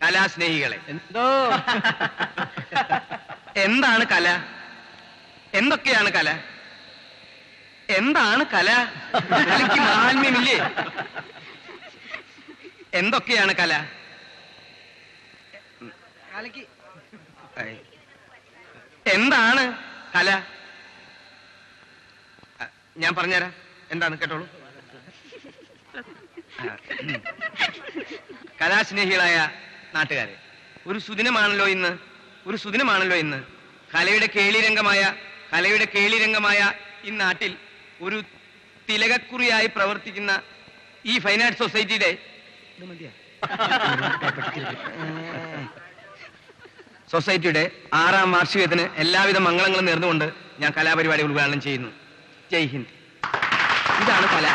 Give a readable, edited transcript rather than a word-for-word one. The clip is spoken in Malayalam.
കലാസ്നേഹികളെ, എന്തോ എന്താണ് കല? എന്തൊക്കെയാണ് കല? എന്താണ് കല? കലയ്ക്ക് മാഹാത്മ്യമില്ലേ? എന്തൊക്കെയാണ് കല? എന്താണ് കല? ഞാൻ പറഞ്ഞുതരാം. എന്താണ് കേട്ടോളൂ. കലാസ്നേഹികളായ നാട്ടുകാരെ, ഒരു സുദിനമാണല്ലോ ഇന്ന്. കലയുടെ കേളിരംഗമായ ഈ നാട്ടിൽ ഒരു തിലകക്കുറിയായി പ്രവർത്തിക്കുന്ന ഈ ഫൈൻ ആർട്സ് സൊസൈറ്റിയുടെ 6ാം വാർഷികത്തിന് എല്ലാവിധ മംഗളങ്ങളും നേർന്നുകൊണ്ട് ഞാൻ കലാപരിപാടികൾ ഉദ്ഘാടനം ചെയ്യുന്നു. ജയ് ഹിന്ദ്. ഇതാണ് കല.